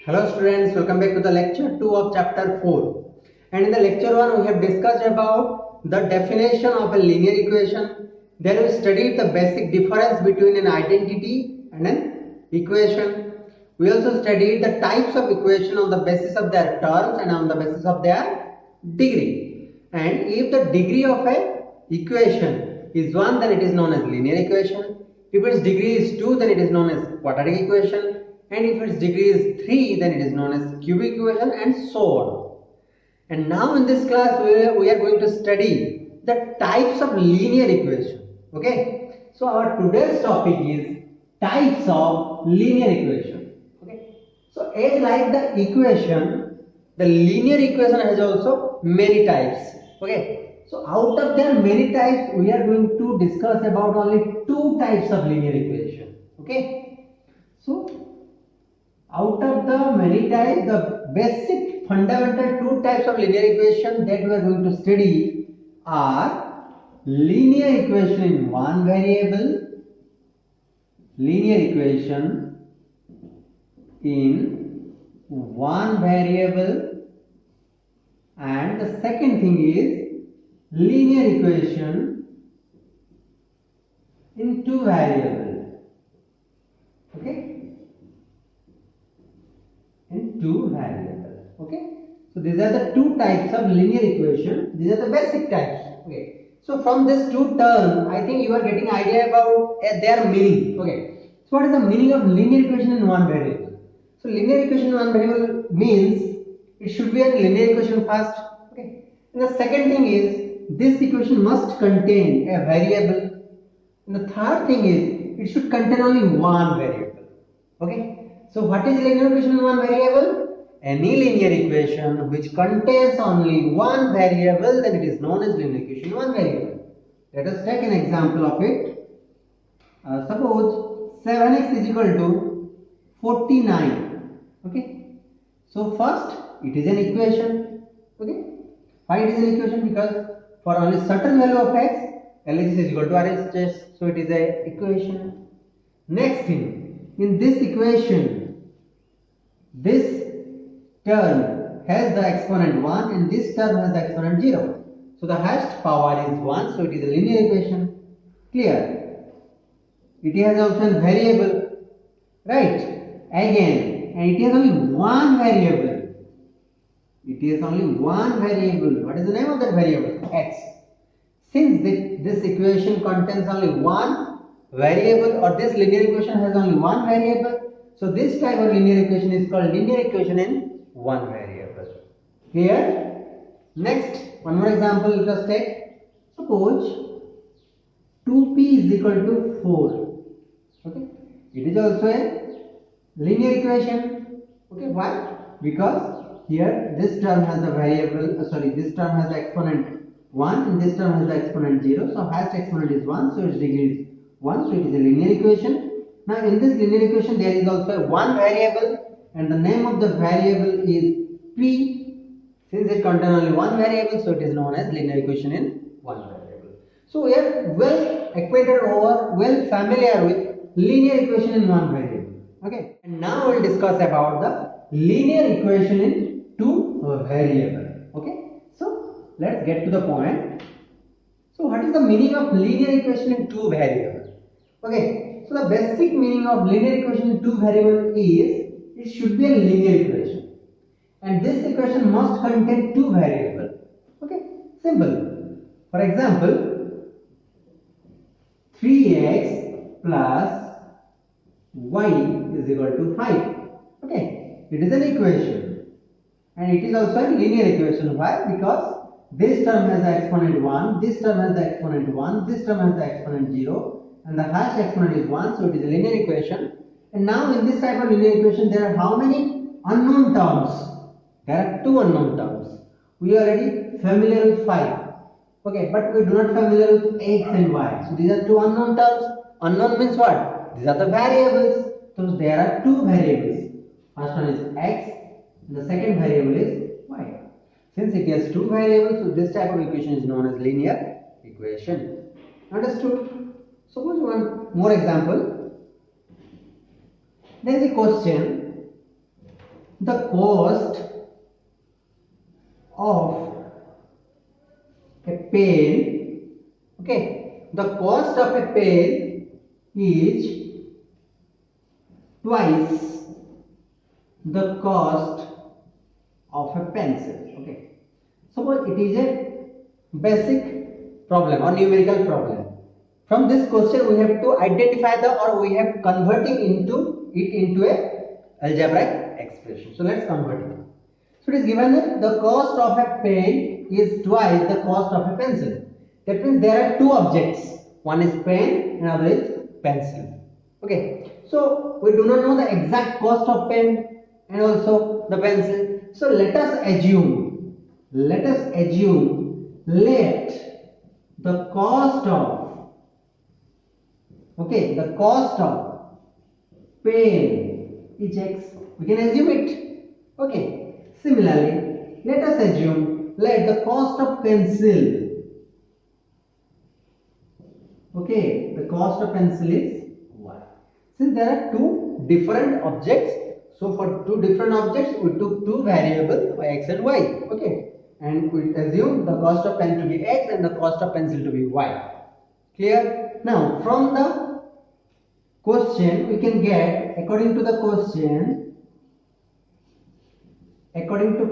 Hello students, welcome back to the lecture 2 of chapter 4. And in the lecture 1 we have discussed about the definition of a linear equation. Then we studied the basic difference between an identity and an equation. We also studied the types of equation on the basis of their terms and on the basis of their degree. And if the degree of a equation is 1, then it is known as linear equation. If its degree is 2, then it is known as quadratic equation. And if its degree is 3, then it is known as cubic equation, and so on. And now in this class we are going to study the types of linear equation. Okay, so our today's topic is types of linear equation. Okay, so as like the equation, the linear equation has also many types. Okay, so out of their many types we are going to discuss about only two types of linear equation. Okay, so out of the many types, the basic fundamental two types of linear equation that we are going to study are linear equation in one variable, linear equation in one variable, and the second thing is linear equation in two variables. Okay, in two variables. Okay, so these are the two types of linear equation. These are the basic types. Okay, so from these two terms I think you are getting idea about their meaning. Okay, so what is the meaning of linear equation in one variable? So linear equation in one variable means it should be a linear equation first. Okay, and the second thing is this equation must contain a variable, and the third thing is it should contain only one variable. Okay, so what is linear equation in one variable? Any linear equation which contains only one variable, then it is known as linear equation in one variable. Let us take an example of it. Suppose 7x is equal to 49. Okay, so first it is an equation. Okay, why it is an equation? Because for only certain value of x, LHS is equal to RHS, so it is a equation. Next thing, in this equation, this term has the exponent 1 and this term has the exponent 0. So the highest power is 1, so it is a linear equation. Clear? It has also a variable, right? Again, and it has only one variable. It is only one variable. What is the name of that variable? X. Since this equation contains only one variable, or this linear equation has only one variable, so this type of linear equation is called linear equation in one variable. Here, next, one more example let us take. Suppose 2p is equal to 4. Okay, it is also a linear equation. Okay, why? Because here this term has the variable, this term has the exponent 1 and this term has the exponent 0. So highest exponent is 1, so its degree is 1, so it is a linear equation. Now in this linear equation there is also one variable and the name of the variable is p. Since it contains only one variable, so it is known as linear equation in one variable. So we are well acquainted or well familiar with linear equation in one variable. Okay, and now we will discuss about the linear equation in two variable. Okay, so let's get to the point. So what is the meaning of linear equation in two variable? Okay, so the basic meaning of linear equation in two variable is it should be a linear equation, and this equation must contain two variables. Okay, simple. For example, 3x plus y is equal to 5. Okay, it is an equation and it is also a linear equation. Why? Because this term has the exponent 1, this term has the exponent 1, this term has the exponent 0, and the highest exponent is 1, so it is a linear equation. And now in this type of linear equation there are how many unknown terms? There are two unknown terms. We are already familiar with 5. Okay, but we do not familiar with x and y. So these are two unknown terms. Unknown means what? These are the variables. So there are two variables. First one is x and the second variable is y. Since it has two variables, so this type of equation is known as linear equation. Understood? Suppose one more example. There is a question. the cost of a pen, okay, the cost of a pen is twice the cost of a pencil. Okay, suppose it is a basic problem or numerical problem. From this question we have to identify the, or we have converting into it into a algebraic expression. So let's convert it. So it is given that the cost of a pen is twice the cost of a pencil. That means there are two objects. One is pen and other is pencil. Okay. So we do not know the exact cost of pen and also the pencil. So let assume let the cost of, okay, the cost of pen is x. We can assume it. Okay. Similarly, let us assume let the cost of pencil, okay, the cost of pencil is y. Since there are two different objects, so for two different objects we took two variables x and y. Okay, and we assume the cost of pen to be x and the cost of pencil to be y. Clear? Now from the question we can get, according to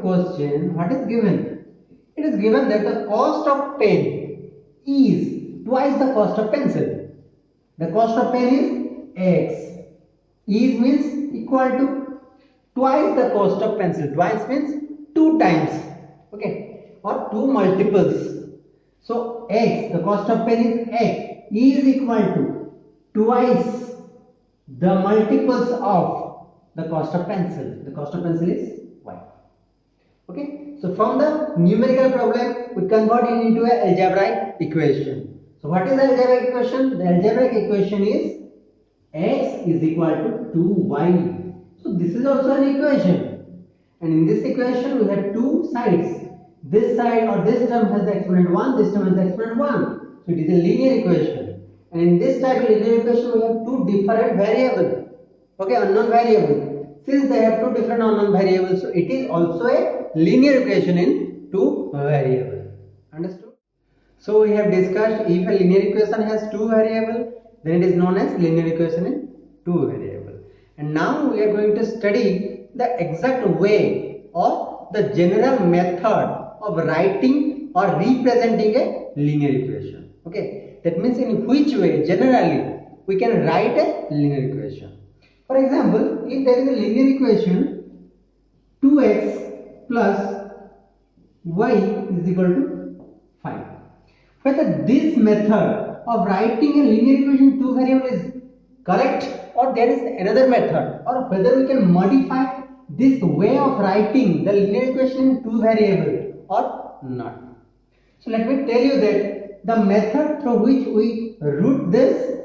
question, what is given? It is given that the cost of pen is twice the cost of pencil. The cost of pen is x. Is means equal to twice the cost of pencil. Twice means two times. Okay, or two multiples. So x, the cost of pen is x, is equal to twice the multiples of the cost of pencil. The cost of pencil is y. Okay, so from the numerical problem we convert it into an algebraic equation. So what is the algebraic equation? The algebraic equation is x is equal to 2y. So this is also an equation, and in this equation we have two sides. This side or this term has the exponent 1, this term has the exponent 1. So it is a linear equation, and in this type of linear equation we have two different variables. Okay, unknown variables. Since they have two different unknown variables, so it is also a linear equation in two variables. Understood? So we have discussed if a linear equation has two variables, then it is known as linear equation in two variables. And now we are going to study the exact way or the general method of writing or representing a linear equation. Okay, that means in which way generally we can write a linear equation. For example, if there is a linear equation 2x plus y is equal to 5. Whether this method of writing a linear equation in two variables is correct or there is another method, or whether we can modify this way of writing the linear equation in two variables or not. So let me tell you that the method through which we root this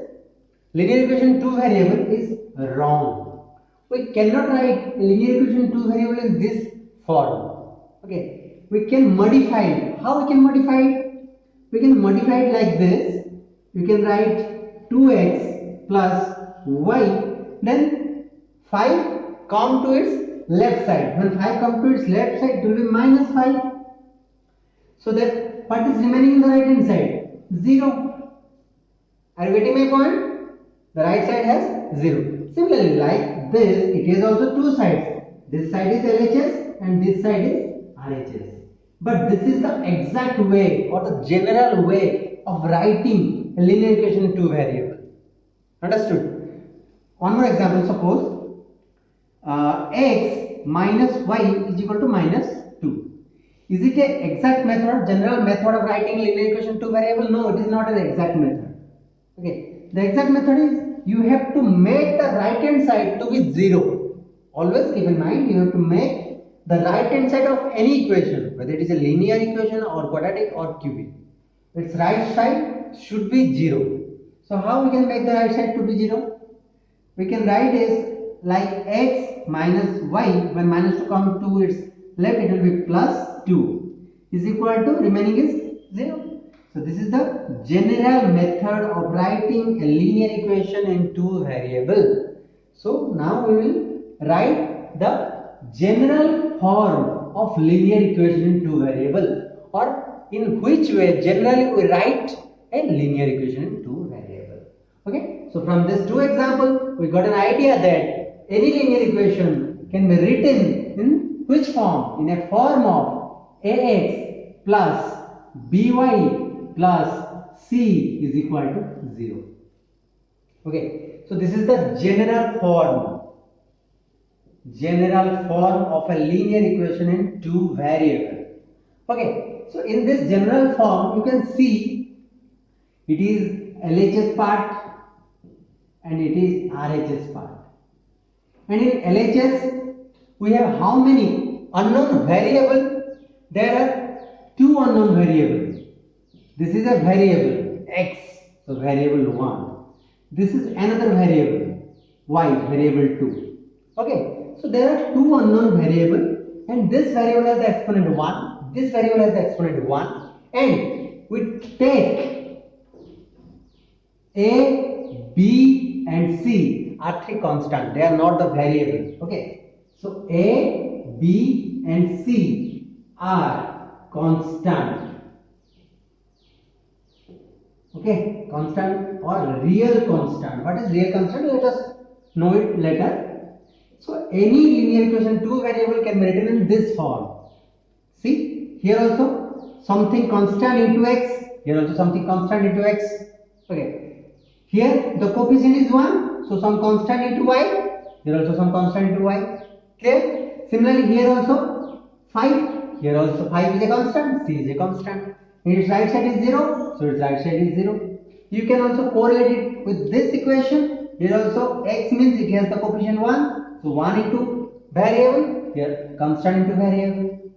linear equation in two variables is wrong. We cannot write linear equation in two variables in this form. Okay, we can modify it. How we can modify it? We can modify it like this. You can write 2x plus y, then 5 come to its left side. When 5 comes to its left side, it will be minus 5. So that what is remaining in the right hand side? 0. Are you getting my point? The right side has 0. Similarly, like this, it is also two sides. This side is LHS and this side is RHS. But this is the exact way or the general way of writing a linear equation in two variables. Understood? One more example. Suppose x minus y is equal to minus 2. Is it an exact method, general method of writing linear equation in two variables? No, it is not an exact method. Okay, the exact method is you have to make the right hand side to be 0. Always keep in mind, you have to make the right hand side of any equation, whether it is a linear equation or quadratic or cubic, its right side should be 0. So how we can make the right side to be 0? We can write is like x minus y, when minus 2 comes to its left, it will be plus 2 is equal to remaining is 0. So this is the general method of writing a linear equation in two variables. So now we will write the general form of linear equation in two variable, or in which way generally we write a linear equation in two variable. Okay, so from this two example we got an idea that any linear equation can be written in which form? In a form of ax plus by plus c is equal to 0. Okay, so this is the general form of a linear equation in two variable. Okay, so in this general form you can see it is LHS part and it is RHS part. And in LHS we have how many unknown variable? There are two unknown variables. This is a variable x, so variable 1. This is another variable y, variable 2. Okay, so there are two unknown variables, and this variable has the exponent 1, this variable has the exponent 1, and we take a, b and c are three constant, they are not the variable. Okay, so a, b and c are constant. Okay, constant or real constant. What is real constant? Let us know it later. So any linear equation two variable can be written in this form. See, here also something constant into x, here also something constant into x. Okay, here the coefficient is 1, so some constant into y, here also some constant into y. Clear? Similarly here also 5, here also 5 is a constant, c is a constant. Its right side is 0, so its right side is 0. You can also correlate it with this equation. Here also x means it has the coefficient 1, so 1 into variable, here constant into variable.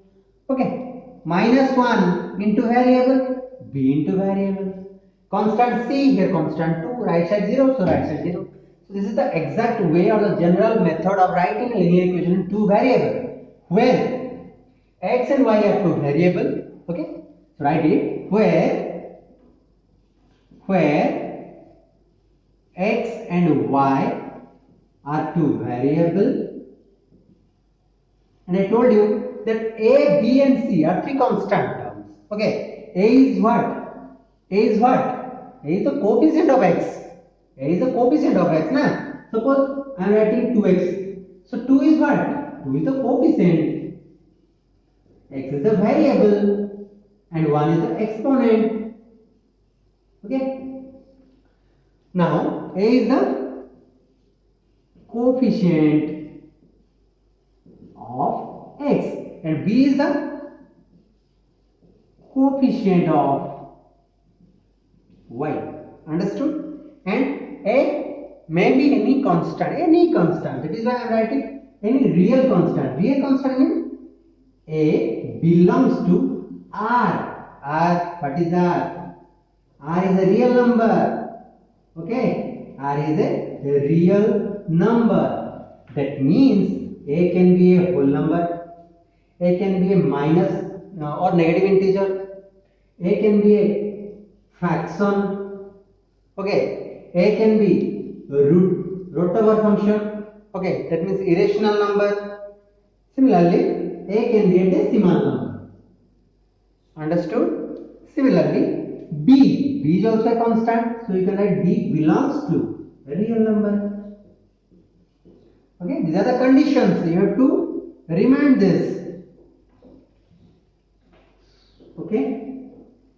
Okay, minus 1 into variable, b into variable. Constant c, here constant 2, right side 0, so right side 0. So this is the exact way or the general method of writing a linear equation in two variables, where x and y are two variables. Okay. So write it where x and y are two variables, and I told you that a, b and c are three constant terms. Okay, a is what? A is what? A is the coefficient of x. A is the coefficient of x. Na? Suppose I am writing 2x. So 2 is what? 2 is the coefficient. X is the variable. And 1 is the exponent. Okay. Now a is the coefficient of x and b is the coefficient of y. Understood? And a may be any constant. That is why I am writing any real constant. Real constant means a belongs to R. What is R? R is a real number. Okay, R is a real number. That means a can be a whole number, a can be a minus or negative integer, a can be a fraction. Okay, a can be root over function. Okay, that means irrational number. Similarly, a can be a decimal number. Understood? Similarly, b is also a constant, so you can write b belongs to a real number. Okay, these are the conditions. You have to remind this. Okay,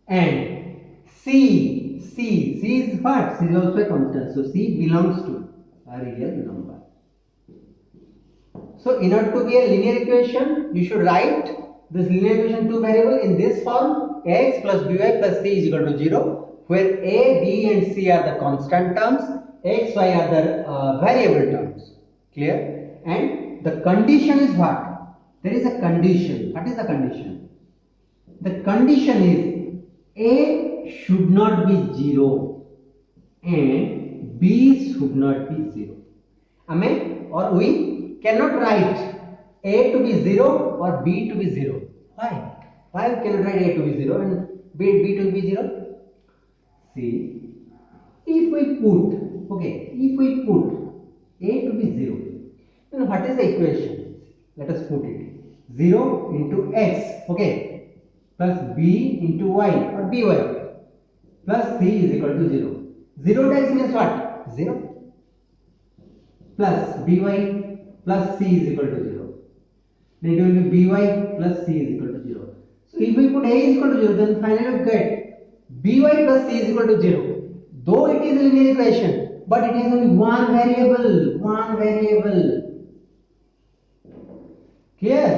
and c is what? C is also a constant, so c belongs to a real number. So in order to be a linear equation, you should write this linear equation two variable in this form: ax plus by plus c is equal to 0, where a, b and c are the constant terms, x, y are the variable terms. Clear? And the condition is what? There is a condition. What is the condition? The condition is a should not be 0 and b should not be 0. Amen? Or we cannot write a to be 0 or b to be 0. Why? Why we cannot write a to be 0 and b to be 0? See, if we put a to be 0, then what is the equation? let us put it 0 into x, okay, plus b into y or by plus c is equal to 0. 0 x means what? 0 plus by plus c is equal to 0. Then it will be by plus c is equal to 0. So if we put a is equal to 0, then finally we get by plus c is equal to 0. Though it is a linear equation, but it has only one variable. Clear?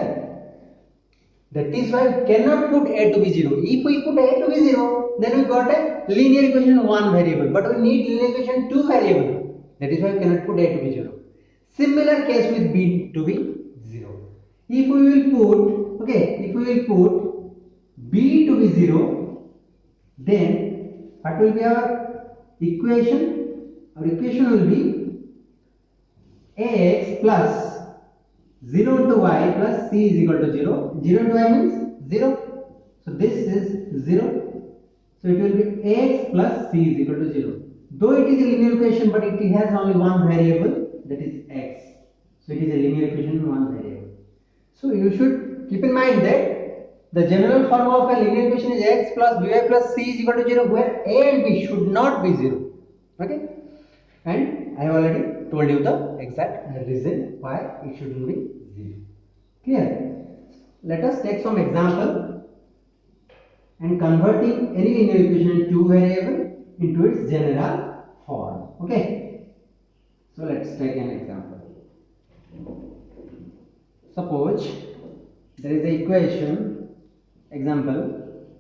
That is why we cannot put a to be 0. If we put a to be 0, then we got a linear equation one variable. But we need linear equation two variable. That is why we cannot put a to be 0. Similar case with b to be 0. If we will put b to be 0, then what will be our equation? Our equation will be ax plus 0 into y plus c is equal to 0. 0 into y means 0. So this is 0. So it will be ax plus c is equal to 0. Though it is a linear equation, but it has only one variable, that is x. So it is a linear equation one variable. So you should keep in mind that the general form of a linear equation is x plus by plus c is equal to 0, where a and b should not be 0. Okay? And I have already told you the exact reason why it shouldn't be 0. Clear? Let us take some example and converting any linear equation two variable into its general form. Okay? So let's take an example. Suppose there is a equation, example,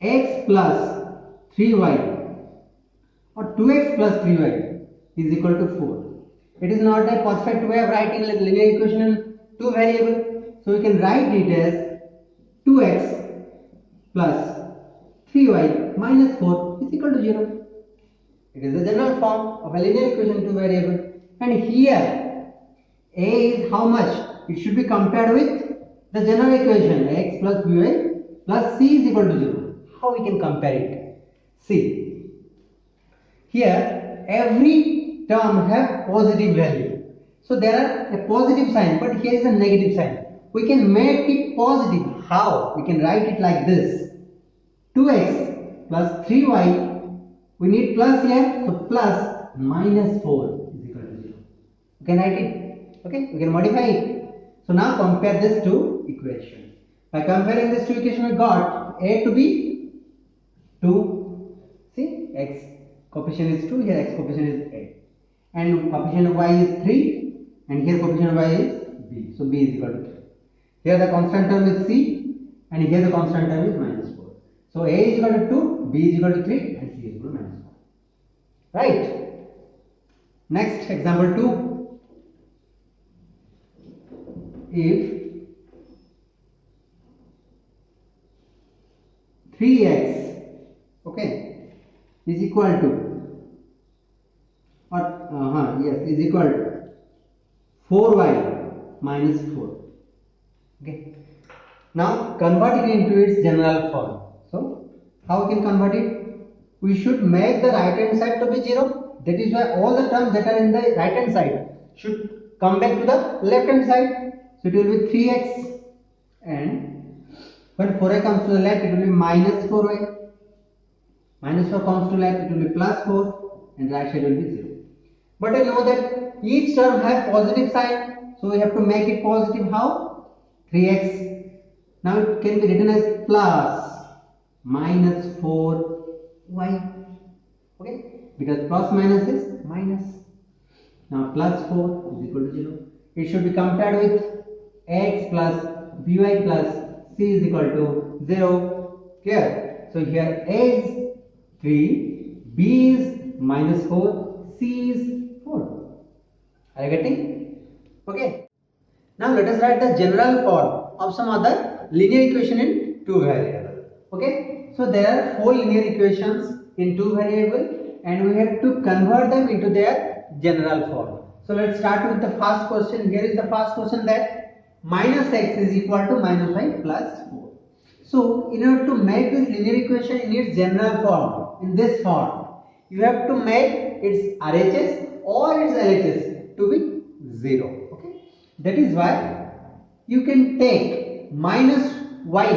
x plus 3y or 2x plus 3y is equal to 4. It is not a perfect way of writing like linear equation in two variable. So we can write it as 2x plus 3y minus 4 is equal to 0. It is the general form of a linear equation two variable. And here a is how much? It should be compared with the general equation x plus by plus c is equal to 0. How we can compare it? See, here every term have positive value. So there are a positive sign, but here is a negative sign. We can make it positive. How? We can write it like this. 2x plus 3y, we need plus here, so plus minus 4 is equal to 0. You can write it. Okay, we can modify it. So now compare this two equation. By comparing this two equation, we got a to be 2. See, x coefficient is 2, here x coefficient is 8. And coefficient of y is 3, and here coefficient of y is b. So b is equal to 3. Here the constant term is c, and here the constant term is minus 4. So a is equal to 2, b is equal to 3, and c is equal to minus 4. Right? Next, example 2. If 3x, okay, is equal to, or is equal to 4y minus 4. Okay. Now convert it into its general form. So how we can convert it? We should make the right hand side to be 0. That is why all the terms that are in the right hand side should come back to the left hand side. So it will be 3x, and when 4y comes to the left, it will be minus 4y. Minus 4 comes to left, it will be plus 4, and right side will be 0. But I know that each term has positive sign, so we have to make it positive. How? 3x. Now it can be written as plus minus 4y. Okay? Because plus minus is minus. Now plus 4 is equal to 0. It should be compared with x plus by plus c is equal to 0. Clear? So here a is 3, b is minus 4, c is 4. Are you getting? Okay. Now let us write the general form of some other linear equation in two variable. Okay. So there are 4 linear equations in two variable, and we have to convert them into their general form. So let's start with the first question. Here is the first question, that minus x is equal to minus y plus 4. So in order to make this linear equation in its general form, in this form, you have to make its RHS or its LHS to be 0. Okay, that is why you can take minus y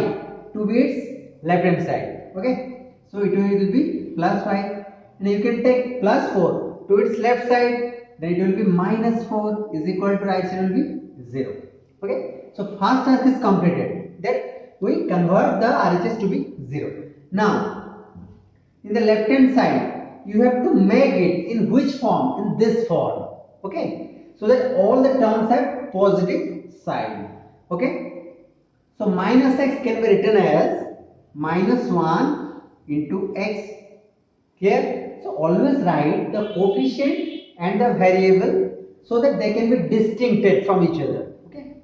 to its left hand side. Okay, so it will be plus y, and you can take plus 4 to its left side, then it will be minus 4 is equal to right side will be 0. Okay, so first task is completed, that we convert the RHS to be 0. Now in the left hand side you have to make it in which form? In this form. Okay, so that all the terms have positive sign. Okay, so minus x can be written as minus 1 into x. Here, so always write the coefficient and the variable so that they can be distincted from each other. Okay,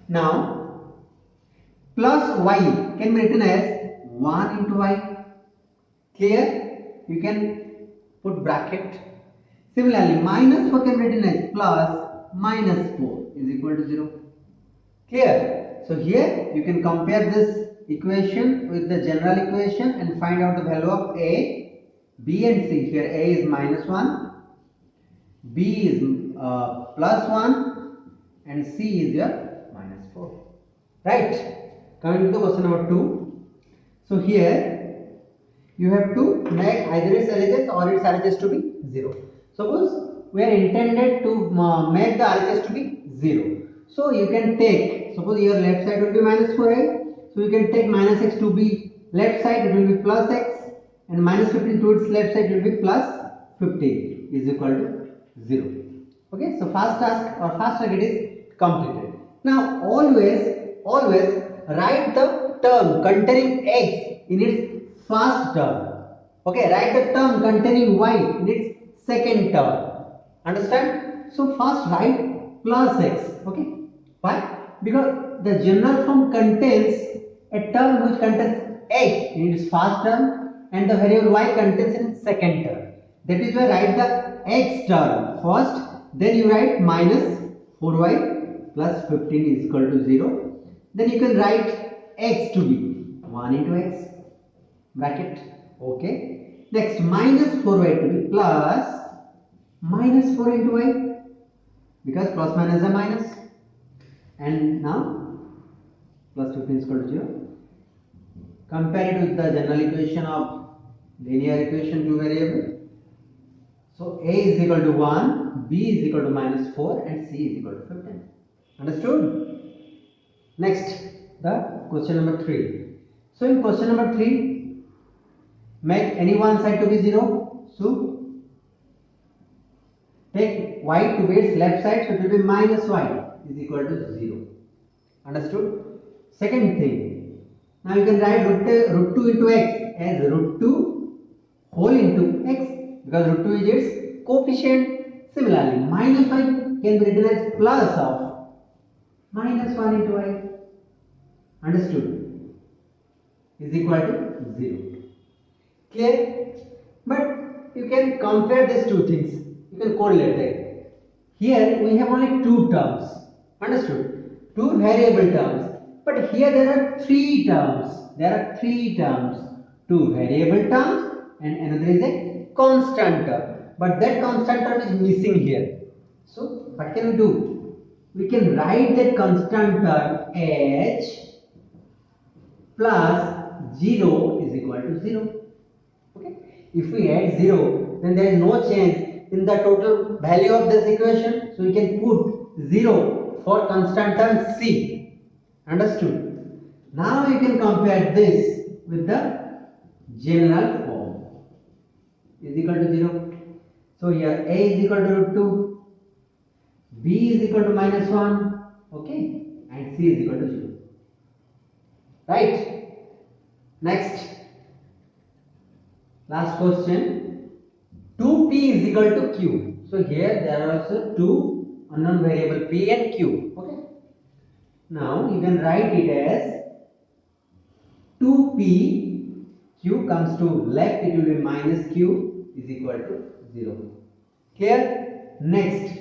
now plus y can be written as 1 into y. Clear? You can put bracket. Similarly, minus 4 can be written as plus minus 4 is equal to 0. Clear? So here you can compare this equation with the general equation and find out the value of a, b and c. Here a is minus 1, b is plus 1 and c is your minus 4. Right? Coming to question number 2. So here you have to make either its RHS or its RHS to be 0. Suppose we are intended to make the RHS to be 0. So you can take, suppose your left side will be minus 4i. So you can take minus x to be left side, it will be plus x, and minus 15 to its left side will be plus 15 is equal to 0. Okay, so first task or first target is completed. Now always write the term containing x in its first term. Okay, write the term containing y in its second term. Understand? So first write plus x. Okay, why? Because the general form contains a term which contains x in its first term and the variable y contains in its second term. That is why write the x term first, then you write minus 4y plus 15 is equal to 0. Then you can write x to be 1 into x bracket. Okay. Next minus 4y to be plus minus 4 into y, because plus minus a minus, and now plus 15 is equal to 0. Compare it with the general equation of linear equation to variable. So a is equal to 1, b is equal to minus 4 and c is equal to 15. Understood? Next, the question number 3. So in question number 3, make any one side to be 0. So take y to be its left side, so it will be minus y is equal to 0. Understood? Second thing, now you can write root 2 into x as root 2 whole into x, because root 2 is its coefficient. Similarly, minus y can be written as plus of minus 1 into y. Understood? Is equal to 0. Clear? But you can compare these two things. You can correlate them. Here we have only two terms. Understood? Two variable terms. But here there are three terms. Two variable terms and another is a constant term. But that constant term is missing here. So what can we do? We can write that constant term h plus 0 is equal to 0. Okay? If we add 0, then there is no change in the total value of this equation. So we can put 0 for constant term c. Understood? Now you can compare this with the general form. Is equal to 0. So here a is equal to root 2, b is equal to minus 1, okay, and c is equal to 0. Right? Next, last question. 2p is equal to q. So here there are also two unknown variable p and q. Okay. Now you can write it as 2p, q comes to left, it will be minus q is equal to 0. Clear? Next,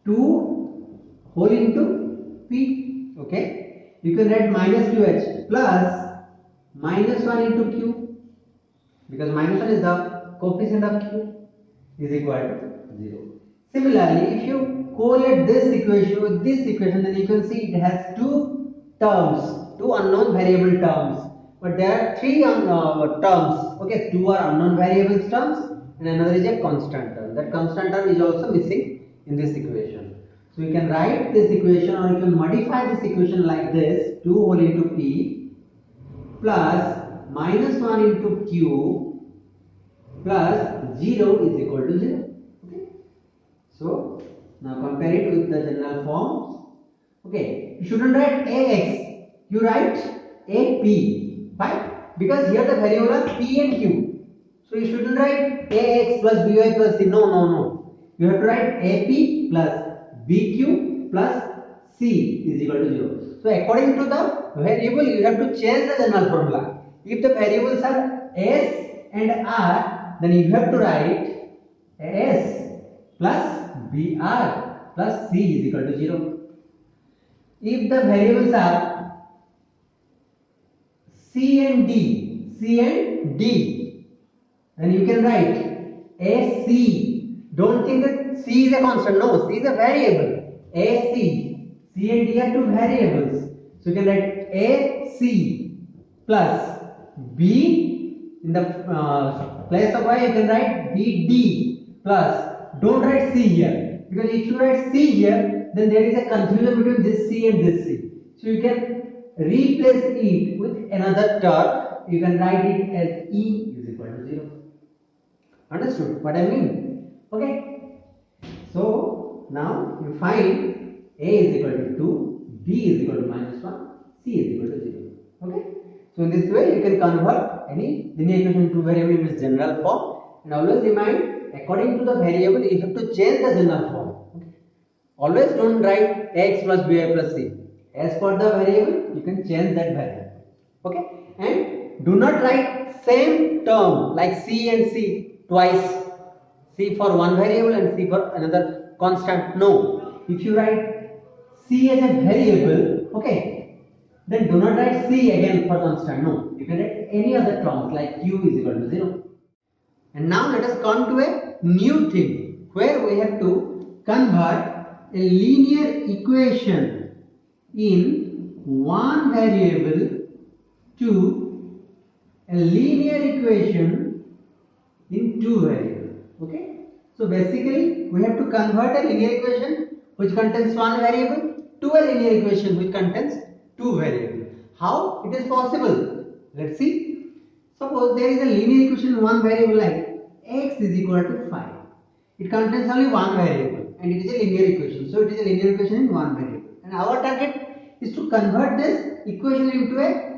2 whole into p. Okay. You can write minus qh plus minus 1 into q, because minus 1 is the coefficient of q, is equal to 0. Similarly, if you correlate this equation with this equation, then you can see it has two terms, two unknown variable terms. But there are three terms. Okay, two are unknown variables terms and another is a constant term. That constant term is also missing in this equation. So you can write this equation or you can modify this equation like this: 2 whole into p plus minus 1 into q plus 0 is equal to 0. Okay. So now compare it with the general form. Okay, you shouldn't write ax, you write ap. Why? Because here the variable are p and q. So you shouldn't write ax plus by plus c. No. You have to write ap plus bq plus c is equal to 0. So according to the variable, you have to change the general formula. If the variables are s and r, then you have to write s plus br plus c is equal to 0. If the variables are C and D, then you can write AC. Don't think that C is a constant. No, C is a variable. AC. C and D are two variables. So you can write AC plus B in the place of Y. You can write BD plus. Don't write C here, because if you write C here, then there is a confusion between this C and this C. So you can replace it with another term. You can write it as E is equal to 0. Understood what I mean? Okay. So now you find A is equal to 2, B is equal to minus 1, C is equal to 0. Okay. So in this way you can convert any linear equation into variable in its general form, and always remind, according to the variable you have to change the general form. Okay. Always don't write x plus by plus c. As for the variable, you can change that variable. Okay. And do not write same term like c and c twice. C for one variable and c for another constant. No. If you write c as a variable, okay, then do not write c again for constant. No. You can write any other terms like q is equal to 0. And now let us come to a new thing where we have to convert a linear equation in one variable to a linear equation in two variables. Okay. So basically we have to convert a linear equation which contains one variable to a linear equation which contains two variables. How it is possible? Let's see. Suppose there is a linear equation in one variable like x is equal to 5. It contains only one variable and it is a linear equation. So it is a linear equation in one variable. And our target is to convert this equation into a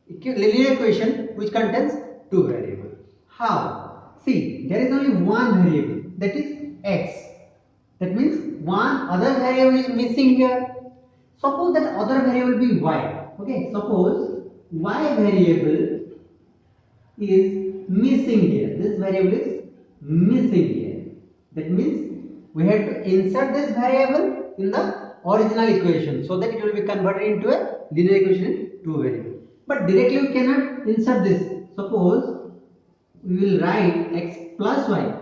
linear equation which contains two variables. How? See, there is only one variable, that is x. That means one other variable is missing here. Suppose that other variable be y. Okay, suppose y variable is missing here. This variable is missing here. That means we have to insert this variable in the original equation so that it will be converted into a linear equation in two variables. But directly we cannot insert this. Suppose we will write x plus y,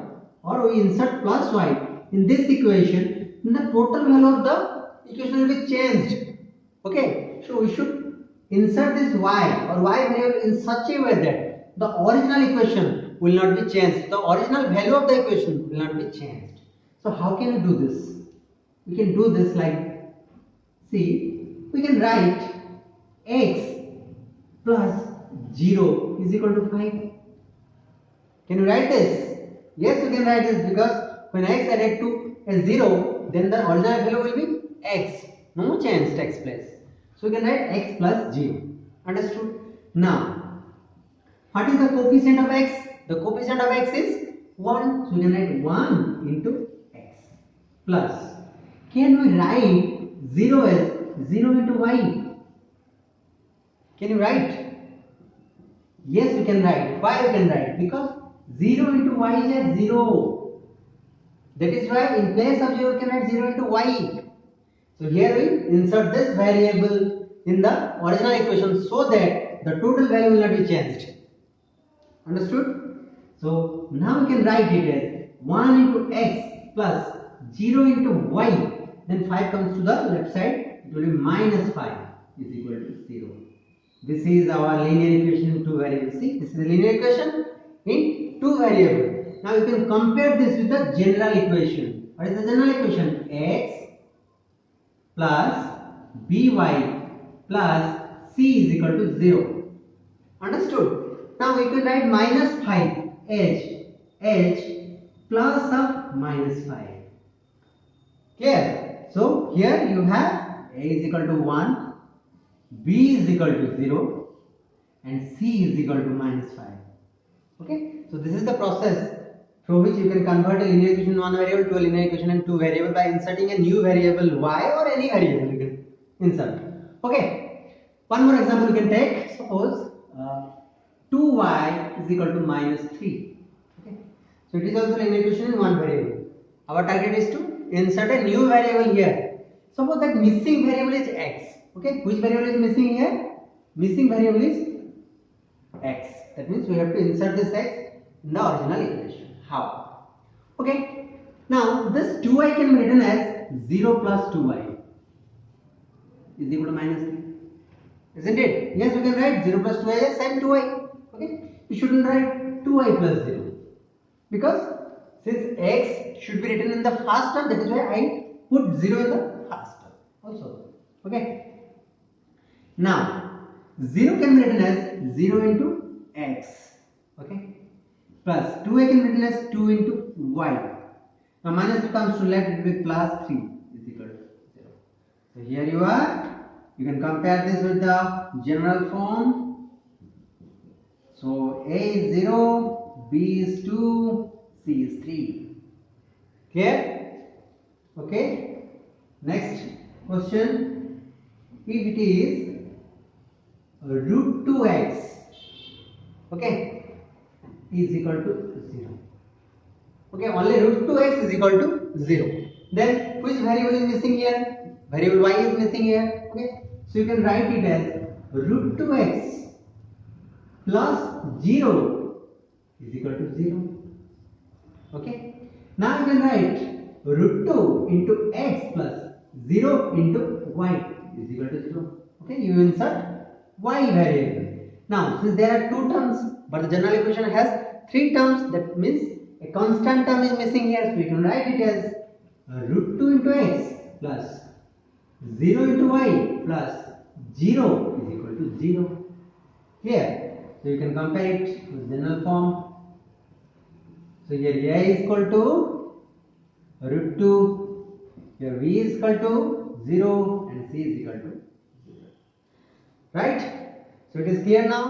or we insert plus y in this equation, then the total value of the equation will be changed. Okay, so we should insert this y or y variable in such a way that the original equation will not be changed. The original value of the equation will not be changed. So how can we do this? We can do this like, see, we can write x plus 0 is equal to 5. Can you write this? Yes, you can write this, because when x added to a 0, then the original value will be x. No change takes place. So we can write x plus 0. Understood? Now, what is the coefficient of x? The coefficient of x is 1. So we can write 1 into x plus. Can we write 0 as 0 into y? Can you write? Yes, you can write. Why you can write? Because 0 into y is at 0. That is why in place of 0 you can write 0 into y. So here we insert this variable in the original equation so that the total value will not be changed. Understood? So now we can write it as 1 into x plus 0 into y, then 5 comes to the left side, it will be minus 5 is equal to 0. This is our linear equation in two variables. See, this is a linear equation in two variables. Now you can compare this with the general equation. What is the general equation? X plus by plus c is equal to 0. Understood? Now we can write minus 5 h plus of minus 5. Clear? So here you have a is equal to 1, b is equal to 0 and c is equal to minus 5. Okay? So this is the process through which you can convert a linear equation in one variable to a linear equation in two variable by inserting a new variable y or any variable you can insert. Okay? One more example you can take. Suppose 2y is equal to minus 3. Okay? So it is also linear equation in one variable. Our target is to insert a new variable here. Suppose that missing variable is x. Okay, which variable is missing here? Missing variable is x. That means we have to insert this x in the original equation. How? Okay, now this 2y can be written as 0 plus 2y is equal to minus 3. Isn't it? Yes, we can write 0 plus 2y as same 2y. Okay, we shouldn't write 2y plus 0 because since x should be written in the first term, that is why I put 0 in the first term also. Okay. Now 0 can be written as 0 into x. Okay. Plus 2y can be written as 2 into y. Now minus 2 comes to left, it will be plus 3 is equal to 0. So here you are. You can compare this with the general form. So a is 0, b is 2, c is 3. Clear? Okay. Next question. If it is root 2x, okay, is equal to 0. Okay, only root 2x is equal to 0. Then which variable is missing here? Variable y is missing here. Okay, so you can write it as root 2x plus 0 is equal to 0. Okay, now you can write root 2 into x plus 0 into y is equal to 0. Okay, you insert y variable. Now, since there are two terms, but the general equation has three terms, that means a constant term is missing here. So we can write it as root 2 into x plus 0 into y plus 0 is equal to 0. Clear? So you can compare it with general form. So here a is equal to root 2, here v is equal to 0 and c is equal to 0. Right? So it is clear now.